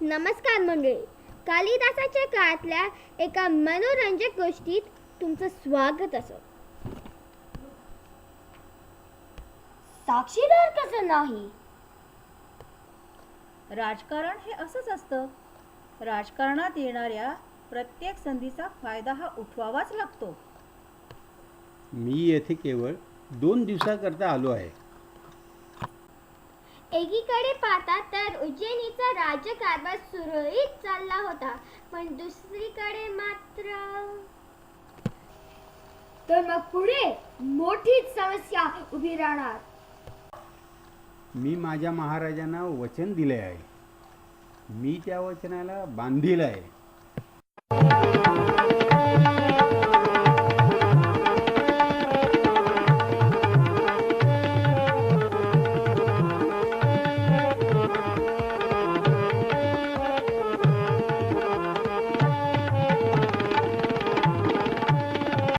नमस्कार मंडळी. कालिदासाच्या काळातल्या एका मनोरंजक गोष्टीत तुमचं स्वागत असो. साक्षीदार कसं नाही? राजकारण हे असंच असतं. राजकारणात येणाऱ्या प्रत्येक संधीचा फायदा हा उठवावाच लागतो. मी येथे केवळ 2 दिवसाकरता आलो आहे. एकीकडे पाहता तर उज्जैनीचा राज्यकारभार सुरळीत चालला होता, पण दुसरीकडे मात्र तर मग पुढे मोठीच समस्या उभी राहणार. मी माझ्या महाराजांना वचन दिले आहे. मी त्या वचनाला बांधील आहे.